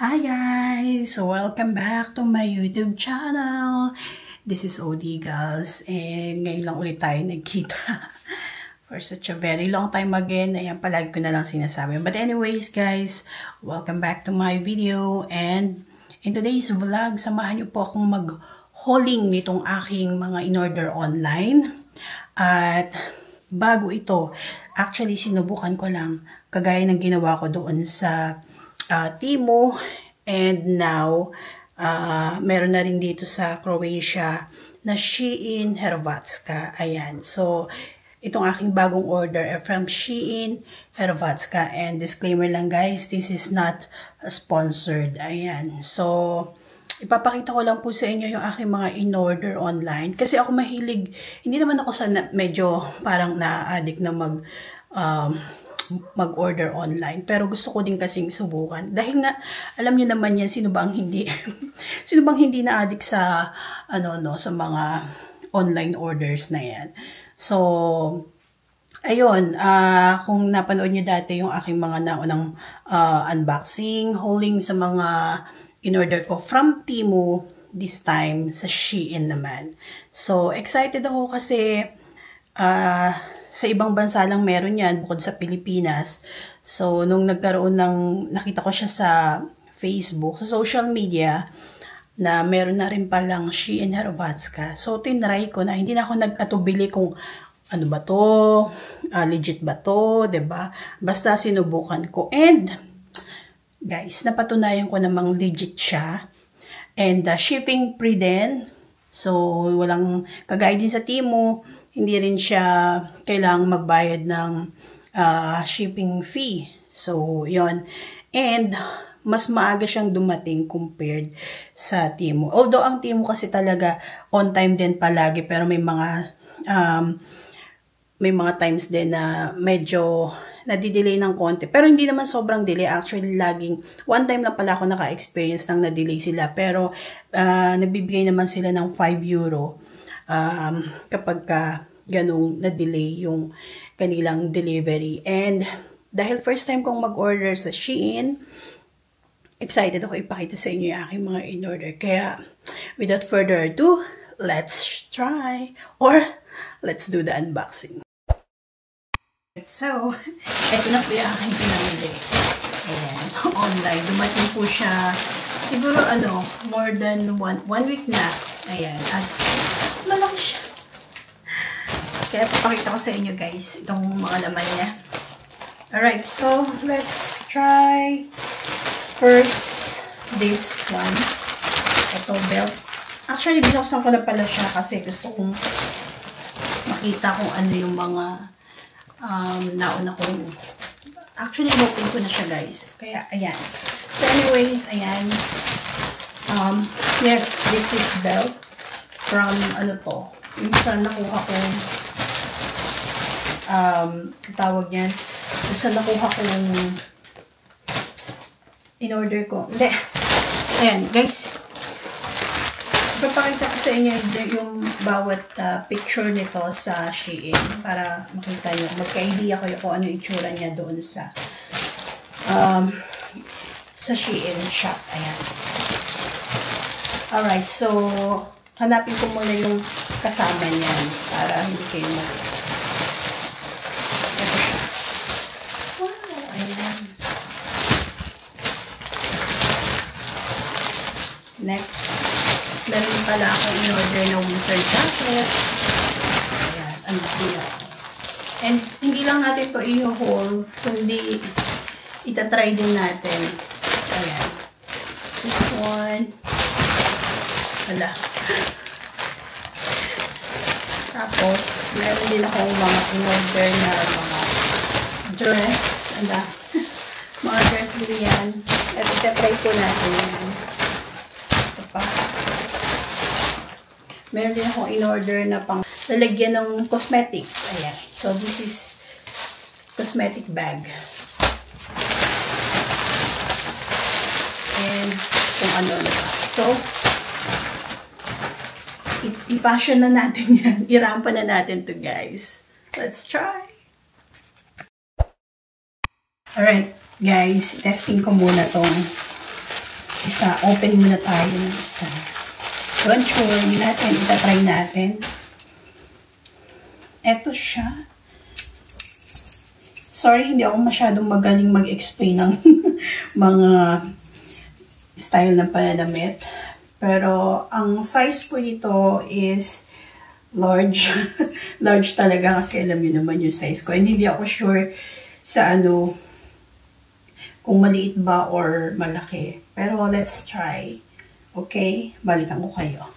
Hi guys! Welcome back to my YouTube channel. This is Odigas and ngayon lang ulit tayo nagkita. For such a very long time again. Ayan, palagi ko na lang sinasabi. But anyways guys, welcome back to my video. And in today's vlog, samahan niyo po akong mag-hauling nitong aking mga in-order online. At bago ito, actually sinubukan ko lang kagaya ng ginawa ko doon sa Temu, and now meron na rin dito sa Croatia na Shein Hrvatska. Ayan, so itong aking bagong order from Shein Hrvatska, and disclaimer lang guys, this is not sponsored. Ayan, so ipapakita ko lang po sa inyo yung aking mga in-order online kasi ako mahilig, hindi naman ako sa medyo parang na-addict na mag-order online. Pero gusto ko din kasing subukan. Dahil nga, alam niyo naman yan, sino bang hindi na-addict sa, sa mga online orders na yan. So, ayun, kung napanood niyo dati yung aking mga naunang unboxing, hauling sa mga in-order ko from Temu, this time sa Shein naman. So, excited ako kasi sa ibang bansa lang meron yan, bukod sa Pilipinas. So, nung nakita ko siya sa Facebook, sa social media, na meron na rin palang Shein Hrvatska. So, tinry ko na, hindi na ako nag-atubili kung ano ba to, legit ba to, diba? Basta sinubukan ko. And, guys, napatunayan ko namang legit siya. And, shipping free din. So, walang kagaya din sa Temu, hindi rin siya kailangang magbayad ng shipping fee. So, yon. And, mas maaga siyang dumating compared sa Temu. Although, ang Temu kasi talaga on time din palagi, pero may mga times din na medyo nadidelay ng konti. Pero hindi naman sobrang delay. Actually, laging, one time lang pala ako naka-experience ng na-delay sila. Pero, nagbibigay naman sila ng €5 kapag ganong na-delay yung kanilang delivery. And, dahil first time kong mag-order sa Shein, excited ako ipakita sa inyo yung aking mga in-order. Kaya, without further ado, let's try, or let's do the unboxing. So, eto na po yung aking pinamili. Ayan, online. Dumating po siya, siguro more than one week na. Ayan, at malaki siya. Kaya papakita ko sa inyo guys, itong mga laman niya. Alright, so let's try first this one. Ito, belt. Actually, binuksan ko na pala siya kasi gusto kong makita kung ano yung mga nauna kong. Actually, open ko na siya guys. Kaya, ayan. So anyways, ayan. Yes, this is belt from, yung saan nakuha ko, tawag niyan, yung saan nakuha ko in-order ko. Hindi. Ayan, guys. Papakita ko sa inyo yung bawat picture nito sa Shein para makita nyo, magka-idea kayo kung ano yung itsura niya doon sa Shein shop. Ayan. Alright, so hanapin ko muna yung kasama niyan para hindi kayo ito siya. Wow, ayan. Next, meron pala akong in-order na winter jacket. Ayan, ang dito. And hindi lang natin ito i-haul, kundi itatry din natin. Ayan. This one. Wala. Tapos, meron din akong mga in-order na mga dress. Mga dress din yan. At itatry ko natin yan. Ito pa. Meron din akong in-order na pang lalagyan ng cosmetics. Ayan. So, this is cosmetic bag. And, kung ano na ba. So, i-fashion na natin yan. Irampa na natin to guys. Let's try. Alright, guys. Testing ko muna tong isa. Open muna tayo ng isa. Don't worry natin. Itatry natin. Eto siya. Sorry, hindi ako masyadong magaling mag-explain ng mga style ng pananamit. Pero, ang size po nito is large. Large talaga kasi alam niyo naman yung size ko. And hindi ako sure sa ano, kung maliit ba or malaki. Pero, let's try. Okay? Balikan ko kayo.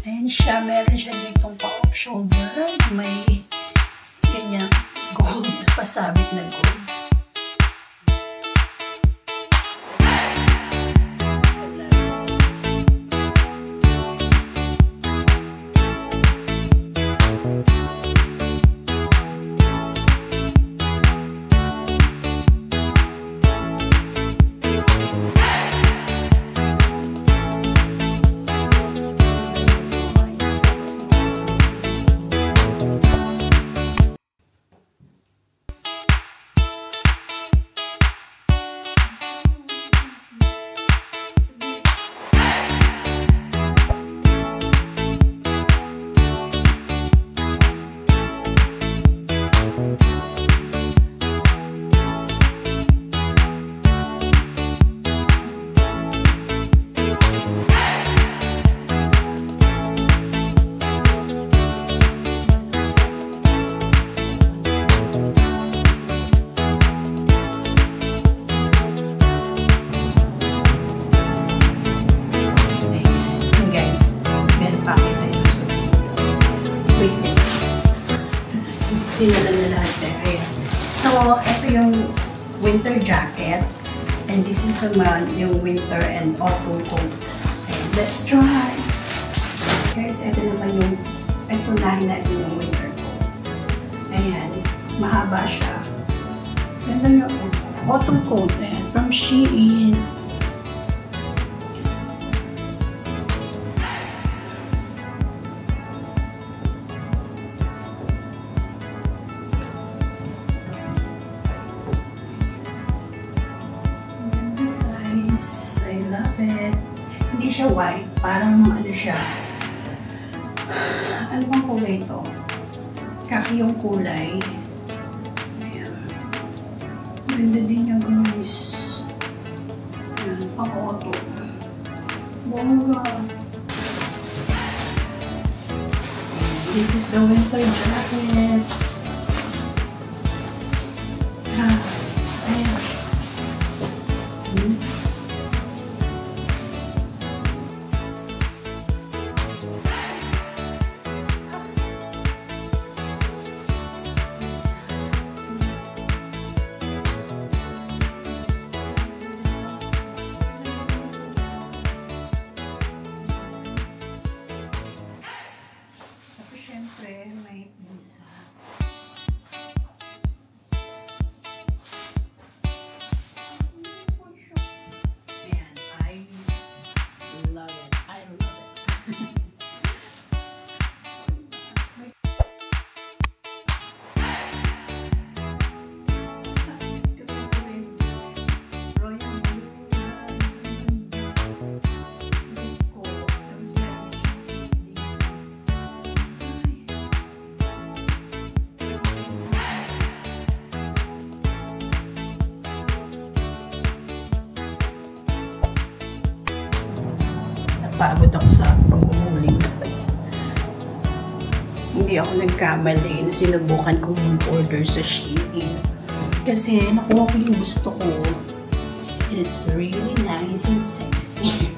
Ayan siya. Meron siya ditong pa-off shoulder. May ganyan gold. Pasabit na gold. Tinala na lahat eh. Ayan. So, ito yung winter jacket. And this is naman yung winter and autumn coat. Ayan. Let's try. Guys, ito naman yung unahin natin yung winter coat. Ayan. Mahaba siya. Ganda yung autumn coat. Ayan. From Shein. Hindi siya white, parang ano siya. Ano bang kulay ito? Kaki yung kulay. Ayan. Ganda din niya, guys. Ayan, pang-auto. Bongga. This is the winter jacket. Ayan. May busa. Ayan, I love it. I love it. Napagod ako sa pag-uuling. Hindi ako nagkamali na sinubukan kong mag-order sa Shein. Kasi nakuha ko yung gusto ko. And it's really nice and sexy.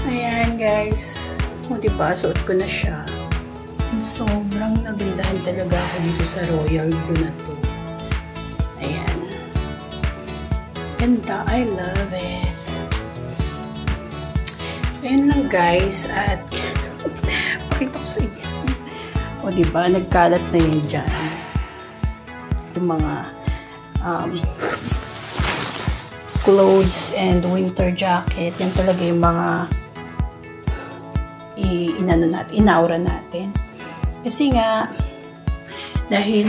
Ayan guys. O diba, suot ko na siya. And sobrang nagandahan talaga ako dito sa Royal Blue na to. Ayan. Ganda. I love it. Ayan lang guys, at pakita ko sa inyo. O diba, nagkalat na yun dyan. Yung mga clothes and winter jacket. Yan talaga yung mga inaura natin. Kasi nga, Dahil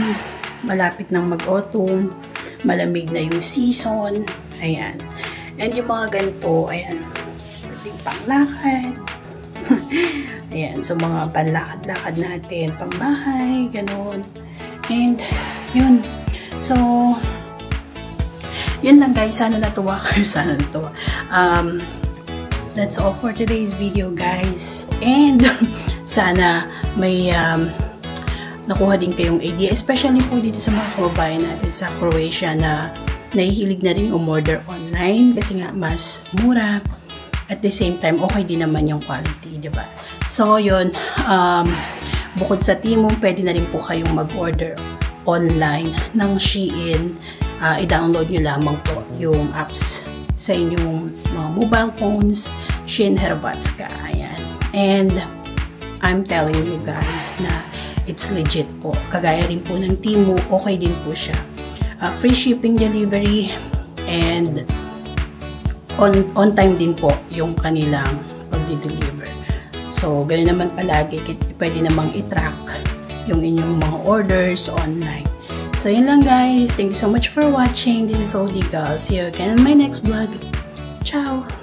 malapit nang mag-autumn, malamig na yung season. Ayan. And yung mga ganito, ayan, pwedeng panglakad. Ayan, so mga panlakad-lakad natin, pangbahay, ganun. And, yun. So, yun lang guys. Sana natuwa kayo. Sana natuwa. That's all for today's video, guys. And, sana may nakuha din kayong idea. Especially po dito sa mga kababayan natin sa Croatia na nahihilig na rin umorder online kasi nga mas mura. At the same time, okay din naman yung quality, diba? So, yun. Bukod sa Temu, pwede na rin po kayong mag-order online ng Shein. I-download nyo lamang po yung apps sa inyong mga mobile phones. Shein Hrvatska. Ayan. And, I'm telling you guys na it's legit po. Kagaya rin po ng Temu, okay din po siya. Free shipping delivery and on time din po yung kanilang pagdi-deliver. So, ganyan naman palagi, pwede namang i-track yung inyong mga orders online. So, yun lang guys. Thank you so much for watching. This is Oldie Girl. See you again in my next vlog. Ciao!